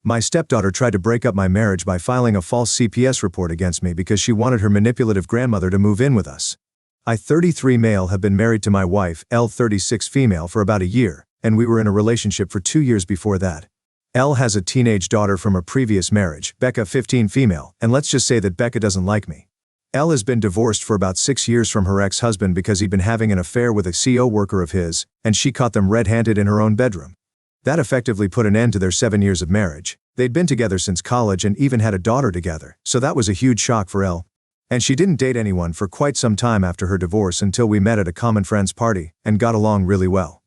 My stepdaughter tried to break up my marriage by filing a false CPS report against me because she wanted her manipulative grandmother to move in with us. I, 33 male, have been married to my wife, L, 36 female, for about a year, and we were in a relationship for 2 years before that. L has a teenage daughter from a previous marriage, Becca, 15 female, and let's just say that Becca doesn't like me. L has been divorced for about 6 years from her ex-husband because he'd been having an affair with a CO worker of his, and she caught them red-handed in her own bedroom. That effectively put an end to their 7 years of marriage. They'd been together since college and even had a daughter together, so that was a huge shock for L. And she didn't date anyone for quite some time after her divorce until we met at a common friend's party and got along really well.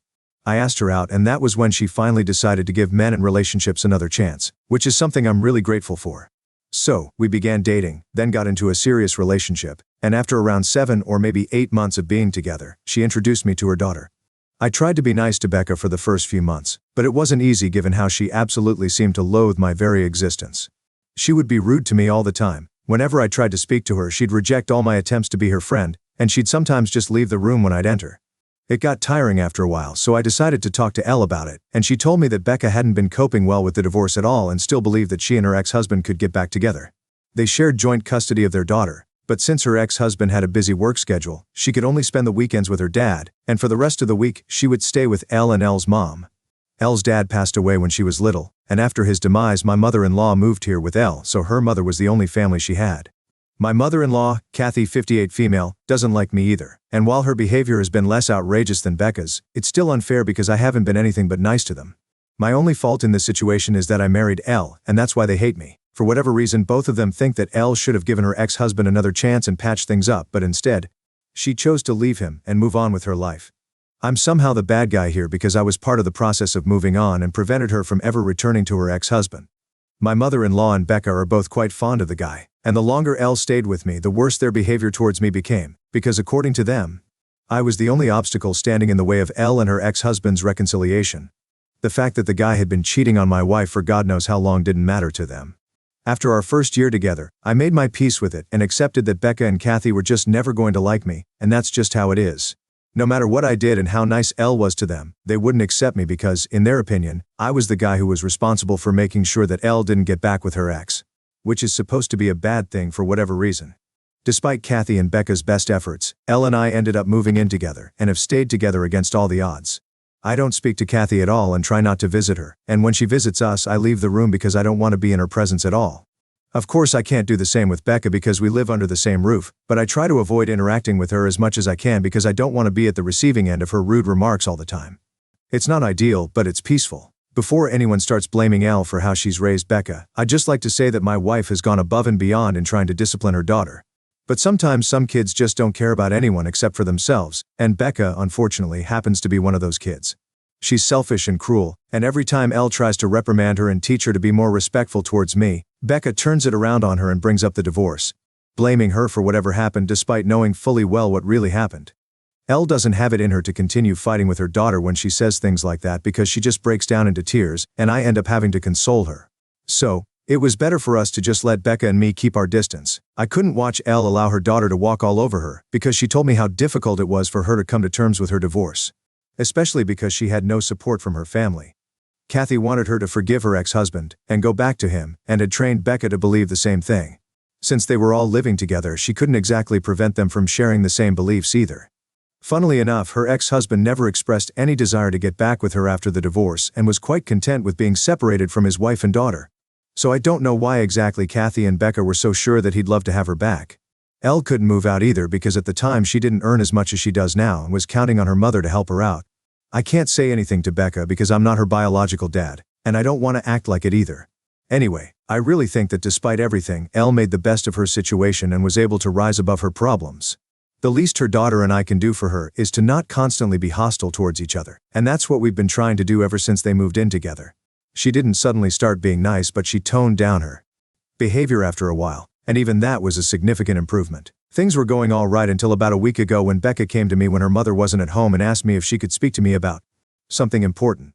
I asked her out, and that was when she finally decided to give men and relationships another chance, which is something I'm really grateful for. So, we began dating, then got into a serious relationship, and after around 7 or maybe 8 months of being together, she introduced me to her daughter. I tried to be nice to Becca for the first few months, but it wasn't easy given how she absolutely seemed to loathe my very existence. She would be rude to me all the time. Whenever I tried to speak to her, she'd reject all my attempts to be her friend, and she'd sometimes just leave the room when I'd enter. It got tiring after a while, so I decided to talk to Elle about it, and she told me that Becca hadn't been coping well with the divorce at all and still believed that she and her ex-husband could get back together. They shared joint custody of their daughter, but since her ex-husband had a busy work schedule, she could only spend the weekends with her dad, and for the rest of the week, she would stay with Elle and Elle's mom. Elle's dad passed away when she was little, and after his demise, my mother-in-law moved here with Elle, so her mother was the only family she had. My mother-in-law, Kathy, 58 female, doesn't like me either, and while her behavior has been less outrageous than Becca's, it's still unfair because I haven't been anything but nice to them. My only fault in this situation is that I married Elle, and that's why they hate me. For whatever reason, both of them think that Elle should have given her ex-husband another chance and patched things up, but instead, she chose to leave him and move on with her life. I'm somehow the bad guy here because I was part of the process of moving on and prevented her from ever returning to her ex-husband. My mother-in-law and Becca are both quite fond of the guy, and the longer Elle stayed with me, the worse their behavior towards me became, because according to them, I was the only obstacle standing in the way of Elle and her ex-husband's reconciliation. The fact that the guy had been cheating on my wife for God knows how long didn't matter to them. After our first year together, I made my peace with it and accepted that Becca and Kathy were just never going to like me, and that's just how it is. No matter what I did and how nice Elle was to them, they wouldn't accept me because, in their opinion, I was the guy who was responsible for making sure that Elle didn't get back with her ex. Which is supposed to be a bad thing for whatever reason. Despite Kathy and Becca's best efforts, Elle and I ended up moving in together and have stayed together against all the odds. I don't speak to Kathy at all and try not to visit her, and when she visits us, I leave the room because I don't want to be in her presence at all. Of course, I can't do the same with Becca because we live under the same roof, but I try to avoid interacting with her as much as I can because I don't want to be at the receiving end of her rude remarks all the time. It's not ideal, but it's peaceful. Before anyone starts blaming Elle for how she's raised Becca, I'd just like to say that my wife has gone above and beyond in trying to discipline her daughter. But sometimes some kids just don't care about anyone except for themselves, and Becca, unfortunately, happens to be one of those kids. She's selfish and cruel, and every time Elle tries to reprimand her and teach her to be more respectful towards me, Becca turns it around on her and brings up the divorce, blaming her for whatever happened despite knowing fully well what really happened. Elle doesn't have it in her to continue fighting with her daughter when she says things like that because she just breaks down into tears, and I end up having to console her. So, it was better for us to just let Becca and me keep our distance. I couldn't watch Elle allow her daughter to walk all over her because she told me how difficult it was for her to come to terms with her divorce. Especially because she had no support from her family. Kathy wanted her to forgive her ex-husband and go back to him, and had trained Becca to believe the same thing. Since they were all living together, she couldn't exactly prevent them from sharing the same beliefs either. Funnily enough, her ex-husband never expressed any desire to get back with her after the divorce and was quite content with being separated from his wife and daughter. So I don't know why exactly Kathy and Becca were so sure that he'd love to have her back. Elle couldn't move out either because at the time she didn't earn as much as she does now and was counting on her mother to help her out. I can't say anything to Becca because I'm not her biological dad, and I don't want to act like it either. Anyway, I really think that despite everything, Elle made the best of her situation and was able to rise above her problems. The least her daughter and I can do for her is to not constantly be hostile towards each other, and that's what we've been trying to do ever since they moved in together. She didn't suddenly start being nice, but she toned down her behavior after a while, and even that was a significant improvement. Things were going all right until about a week ago when Becca came to me when her mother wasn't at home and asked me if she could speak to me about something important.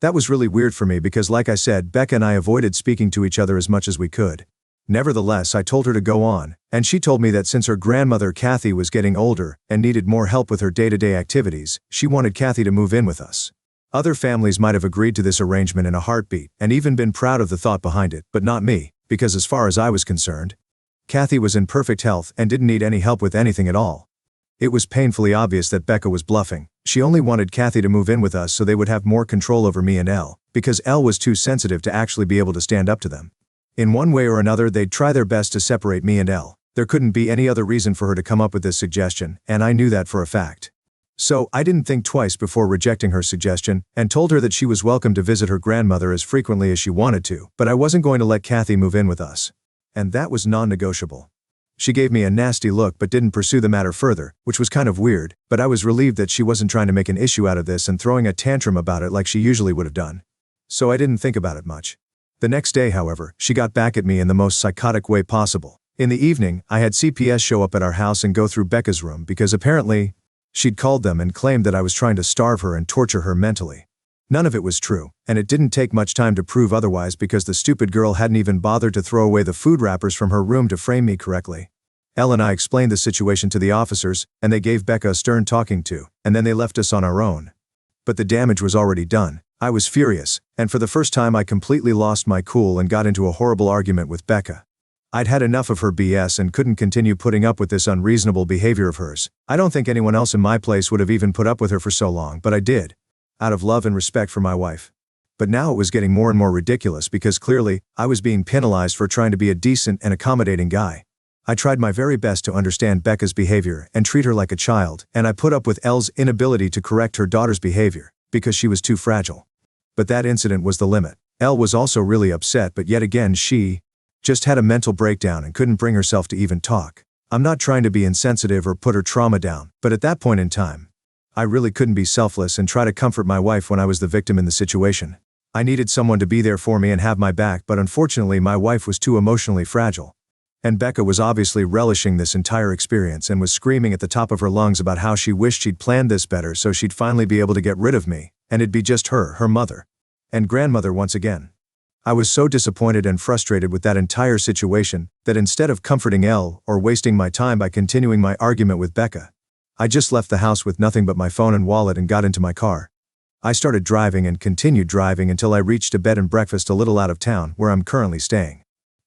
That was really weird for me because, like I said, Becca and I avoided speaking to each other as much as we could. Nevertheless, I told her to go on, and she told me that since her grandmother Kathy was getting older and needed more help with her day-to-day activities, she wanted Kathy to move in with us. Other families might have agreed to this arrangement in a heartbeat and even been proud of the thought behind it, but not me, because as far as I was concerned, Kathy was in perfect health and didn't need any help with anything at all. It was painfully obvious that Becca was bluffing. She only wanted Kathy to move in with us so they would have more control over me and Elle, because Elle was too sensitive to actually be able to stand up to them. In one way or another, they'd try their best to separate me and Elle. There couldn't be any other reason for her to come up with this suggestion, and I knew that for a fact. So, I didn't think twice before rejecting her suggestion, and told her that she was welcome to visit her grandmother as frequently as she wanted to, but I wasn't going to let Kathy move in with us. And that was non-negotiable. She gave me a nasty look but didn't pursue the matter further, which was kind of weird, but I was relieved that she wasn't trying to make an issue out of this and throwing a tantrum about it like she usually would have done. So I didn't think about it much. The next day, however, she got back at me in the most psychotic way possible. In the evening, I had CPS show up at our house and go through Becca's room because apparently, she'd called them and claimed that I was trying to starve her and torture her mentally. None of it was true, and it didn't take much time to prove otherwise because the stupid girl hadn't even bothered to throw away the food wrappers from her room to frame me correctly. Elle and I explained the situation to the officers, and they gave Becca a stern talking to, and then they left us on our own. But the damage was already done. I was furious, and for the first time I completely lost my cool and got into a horrible argument with Becca. I'd had enough of her BS and couldn't continue putting up with this unreasonable behavior of hers. I don't think anyone else in my place would have even put up with her for so long, but I did. Out of love and respect for my wife. But now it was getting more and more ridiculous because clearly, I was being penalized for trying to be a decent and accommodating guy. I tried my very best to understand Becca's behavior and treat her like a child, and I put up with Elle's inability to correct her daughter's behavior, because she was too fragile. But that incident was the limit. Elle was also really upset, but yet again she just had a mental breakdown and couldn't bring herself to even talk. I'm not trying to be insensitive or put her trauma down, but at that point in time, I really couldn't be selfless and try to comfort my wife when I was the victim in the situation. I needed someone to be there for me and have my back, but unfortunately my wife was too emotionally fragile. And Becca was obviously relishing this entire experience and was screaming at the top of her lungs about how she wished she'd planned this better so she'd finally be able to get rid of me, and it'd be just her mother, and grandmother once again. I was so disappointed and frustrated with that entire situation that instead of comforting Elle or wasting my time by continuing my argument with Becca, I just left the house with nothing but my phone and wallet and got into my car. I started driving and continued driving until I reached a bed and breakfast a little out of town where I'm currently staying.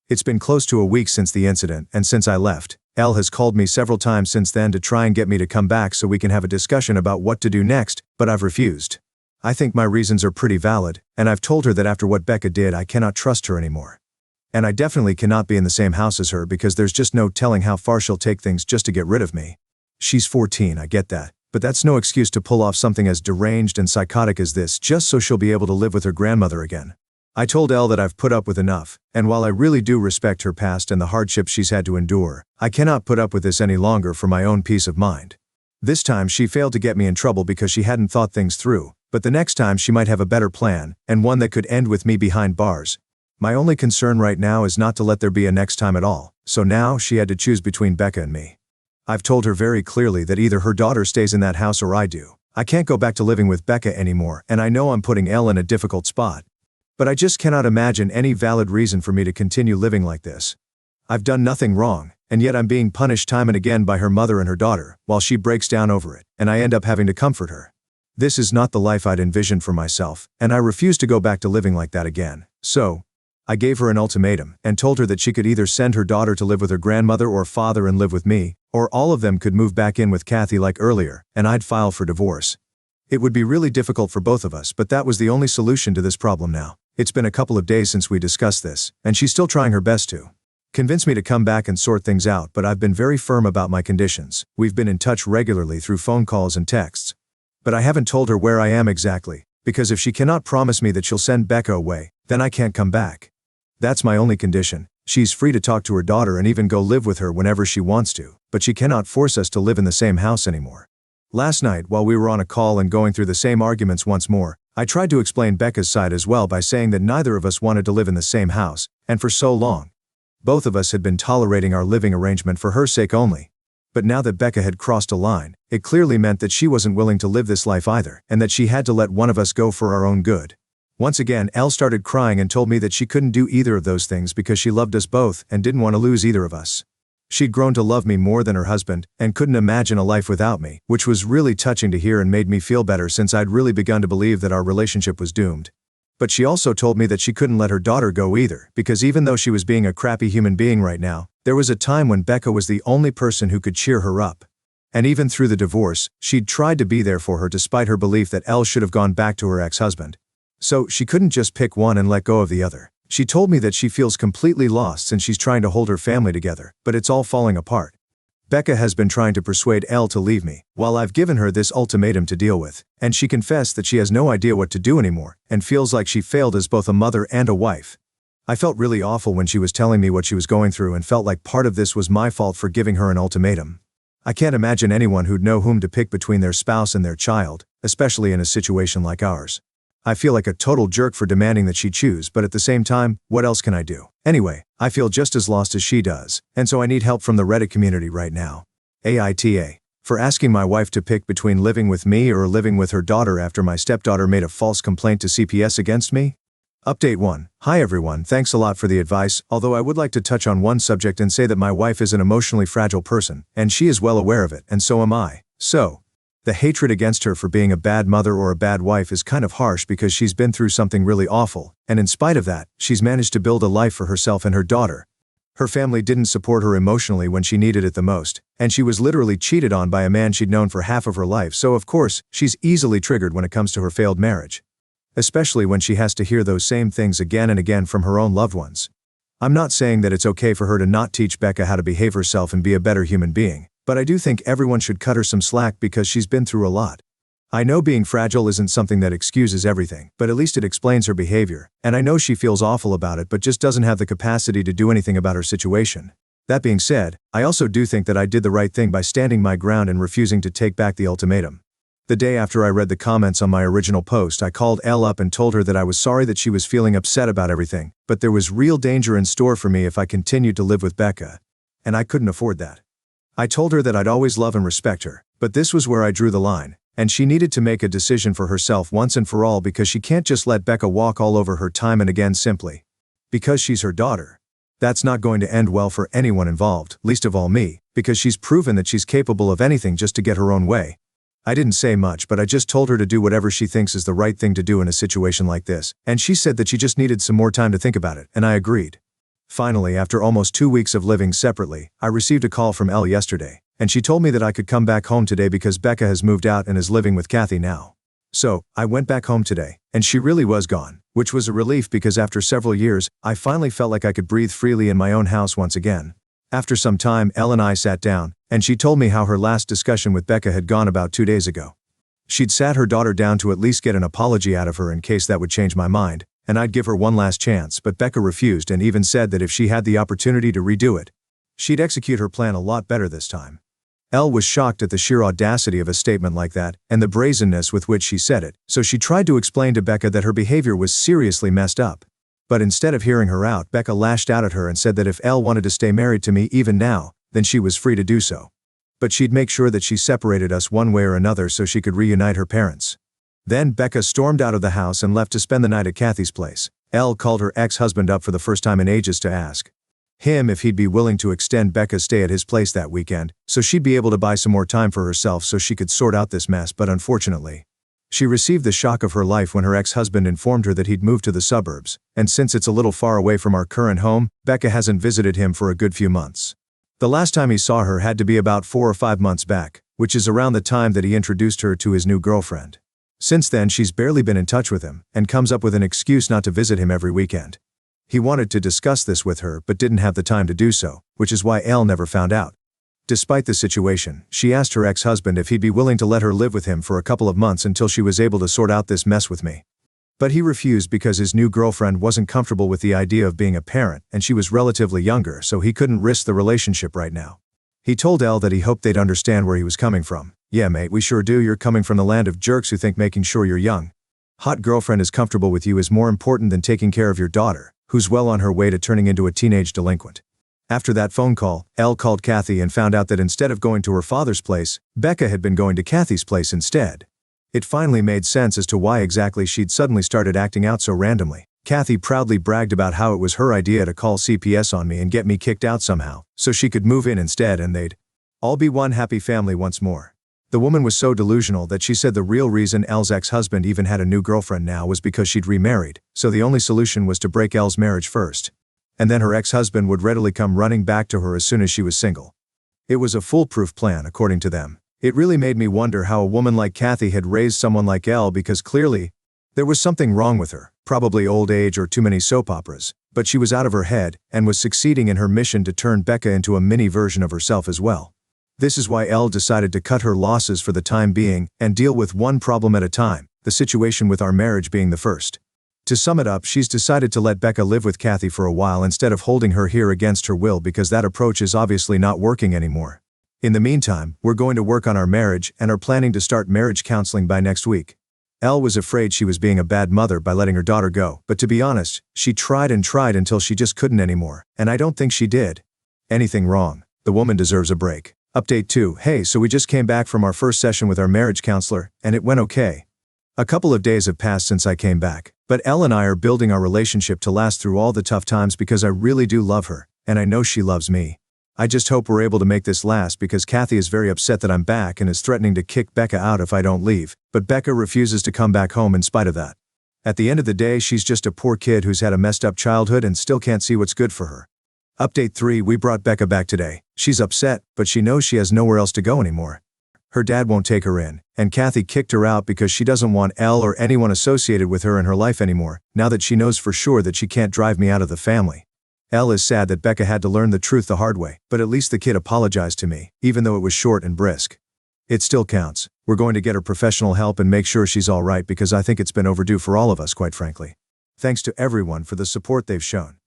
It's been close to a week since the incident, and since I left, Elle has called me several times since then to try and get me to come back so we can have a discussion about what to do next, but I've refused. I think my reasons are pretty valid, and I've told her that after what Becca did I cannot trust her anymore. And I definitely cannot be in the same house as her because there's just no telling how far she'll take things just to get rid of me. She's 14, I get that, but that's no excuse to pull off something as deranged and psychotic as this just so she'll be able to live with her grandmother again. I told Elle that I've put up with enough, and while I really do respect her past and the hardships she's had to endure, I cannot put up with this any longer for my own peace of mind. This time she failed to get me in trouble because she hadn't thought things through, but the next time she might have a better plan, and one that could end with me behind bars. My only concern right now is not to let there be a next time at all, so now she had to choose between Becca and me. I've told her very clearly that either her daughter stays in that house or I do. I can't go back to living with Becca anymore, and I know I'm putting Elle in a difficult spot. But I just cannot imagine any valid reason for me to continue living like this. I've done nothing wrong, and yet I'm being punished time and again by her mother and her daughter, while she breaks down over it, and I end up having to comfort her. This is not the life I'd envisioned for myself, and I refuse to go back to living like that again. So, I gave her an ultimatum, and told her that she could either send her daughter to live with her grandmother or father and live with me, or all of them could move back in with Kathy like earlier, and I'd file for divorce. It would be really difficult for both of us, but that was the only solution to this problem now. It's been a couple of days since we discussed this, and she's still trying her best to convince me to come back and sort things out, but I've been very firm about my conditions. We've been in touch regularly through phone calls and texts. But I haven't told her where I am exactly, because if she cannot promise me that she'll send Becca away, then I can't come back. That's my only condition. She's free to talk to her daughter and even go live with her whenever she wants to, but she cannot force us to live in the same house anymore. Last night, while we were on a call and going through the same arguments once more, I tried to explain Becca's side as well by saying that neither of us wanted to live in the same house, and for so long. Both of us had been tolerating our living arrangement for her sake only. But now that Becca had crossed a line, it clearly meant that she wasn't willing to live this life either, and that she had to let one of us go for our own good. Once again, Elle started crying and told me that she couldn't do either of those things because she loved us both and didn't want to lose either of us. She'd grown to love me more than her husband, and couldn't imagine a life without me, which was really touching to hear and made me feel better since I'd really begun to believe that our relationship was doomed. But she also told me that she couldn't let her daughter go either, because even though she was being a crappy human being right now, there was a time when Becca was the only person who could cheer her up. And even through the divorce, she'd tried to be there for her despite her belief that Elle should have gone back to her ex-husband. So she couldn't just pick one and let go of the other. She told me that she feels completely lost since she's trying to hold her family together, but it's all falling apart. Becca has been trying to persuade Elle to leave me, while I've given her this ultimatum to deal with, and she confessed that she has no idea what to do anymore, and feels like she failed as both a mother and a wife. I felt really awful when she was telling me what she was going through and felt like part of this was my fault for giving her an ultimatum. I can't imagine anyone who'd know whom to pick between their spouse and their child, especially in a situation like ours. I feel like a total jerk for demanding that she choose, but at the same time, what else can I do? Anyway, I feel just as lost as she does, and so I need help from the Reddit community right now. AITA. For asking my wife to pick between living with me or living with her daughter after my stepdaughter made a false complaint to CPS against me? Update 1. Hi everyone, thanks a lot for the advice, although I would like to touch on one subject and say that my wife is an emotionally fragile person, and she is well aware of it, and so am I. So, the hatred against her for being a bad mother or a bad wife is kind of harsh because she's been through something really awful, and in spite of that, she's managed to build a life for herself and her daughter. Her family didn't support her emotionally when she needed it the most, and she was literally cheated on by a man she'd known for half of her life, so of course, she's easily triggered when it comes to her failed marriage. Especially when she has to hear those same things again and again from her own loved ones. I'm not saying that it's okay for her to not teach Becca how to behave herself and be a better human being, but I do think everyone should cut her some slack because she's been through a lot. I know being fragile isn't something that excuses everything, but at least it explains her behavior, and I know she feels awful about it but just doesn't have the capacity to do anything about her situation. That being said, I also do think that I did the right thing by standing my ground and refusing to take back the ultimatum. The day after I read the comments on my original post, I called Elle up and told her that I was sorry that she was feeling upset about everything, but there was real danger in store for me if I continued to live with Becca. And I couldn't afford that. I told her that I'd always love and respect her, but this was where I drew the line, and she needed to make a decision for herself once and for all because she can't just let Becca walk all over her time and again simply because she's her daughter. That's not going to end well for anyone involved, least of all me, because she's proven that she's capable of anything just to get her own way. I didn't say much, but I just told her to do whatever she thinks is the right thing to do in a situation like this, and she said that she just needed some more time to think about it, and I agreed. Finally, after almost 2 weeks of living separately, I received a call from Elle yesterday, and she told me that I could come back home today because Becca has moved out and is living with Kathy now. So, I went back home today, and she really was gone, which was a relief because after several years, I finally felt like I could breathe freely in my own house once again. After some time, Elle and I sat down, and she told me how her last discussion with Becca had gone about 2 days ago. She'd sat her daughter down to at least get an apology out of her in case that would change my mind, and I'd give her one last chance, but Becca refused and even said that if she had the opportunity to redo it, she'd execute her plan a lot better this time. Elle was shocked at the sheer audacity of a statement like that, and the brazenness with which she said it, so she tried to explain to Becca that her behavior was seriously messed up. But instead of hearing her out, Becca lashed out at her and said that if Elle wanted to stay married to me even now, then she was free to do so. But she'd make sure that she separated us one way or another so she could reunite her parents. Then Becca stormed out of the house and left to spend the night at Kathy's place. Elle called her ex-husband up for the first time in ages to ask him if he'd be willing to extend Becca's stay at his place that weekend, so she'd be able to buy some more time for herself so she could sort out this mess, but unfortunately, she received the shock of her life when her ex-husband informed her that he'd moved to the suburbs, and since it's a little far away from our current home, Becca hasn't visited him for a good few months. The last time he saw her had to be about 4 or 5 months back, which is around the time that he introduced her to his new girlfriend. Since then, she's barely been in touch with him, and comes up with an excuse not to visit him every weekend. He wanted to discuss this with her but didn't have the time to do so, which is why Elle never found out. Despite the situation, she asked her ex-husband if he'd be willing to let her live with him for a couple of months until she was able to sort out this mess with me. But he refused because his new girlfriend wasn't comfortable with the idea of being a parent, and she was relatively younger, so he couldn't risk the relationship right now. He told Elle that he hoped they'd understand where he was coming from. Yeah mate, we sure do. You're coming from the land of jerks who think making sure your young, hot girlfriend is comfortable with you is more important than taking care of your daughter, who's well on her way to turning into a teenage delinquent. After that phone call, Elle called Kathy and found out that instead of going to her father's place, Becca had been going to Kathy's place instead. It finally made sense as to why exactly she'd suddenly started acting out so randomly. Kathy proudly bragged about how it was her idea to call CPS on me and get me kicked out somehow, so she could move in instead and they'd all be one happy family once more. The woman was so delusional that she said the real reason Elle's ex-husband even had a new girlfriend now was because she'd remarried, so the only solution was to break Elle's marriage first. And then her ex-husband would readily come running back to her as soon as she was single. It was a foolproof plan, according to them. It really made me wonder how a woman like Kathy had raised someone like Elle, because clearly, there was something wrong with her, probably old age or too many soap operas, but she was out of her head and was succeeding in her mission to turn Becca into a mini version of herself as well. This is why Elle decided to cut her losses for the time being and deal with one problem at a time, the situation with our marriage being the first. To sum it up, she's decided to let Becca live with Kathy for a while instead of holding her here against her will, because that approach is obviously not working anymore. In the meantime, we're going to work on our marriage and are planning to start marriage counseling by next week. Elle was afraid she was being a bad mother by letting her daughter go, but to be honest, she tried and tried until she just couldn't anymore, and I don't think she did anything wrong. The woman deserves a break. Update 2. Hey, so we just came back from our first session with our marriage counselor, and it went okay. A couple of days have passed since I came back, but Elle and I are building our relationship to last through all the tough times because I really do love her, and I know she loves me. I just hope we're able to make this last, because Kathy is very upset that I'm back and is threatening to kick Becca out if I don't leave, but Becca refuses to come back home in spite of that. At the end of the day, she's just a poor kid who's had a messed up childhood and still can't see what's good for her. Update 3. We brought Becca back today. She's upset, but she knows she has nowhere else to go anymore. Her dad won't take her in, and Kathy kicked her out because she doesn't want Elle or anyone associated with her in her life anymore, now that she knows for sure that she can't drive me out of the family. Elle is sad that Becca had to learn the truth the hard way, but at least the kid apologized to me, even though it was short and brisk. It still counts. We're going to get her professional help and make sure she's all right, because I think it's been overdue for all of us, quite frankly. Thanks to everyone for the support they've shown.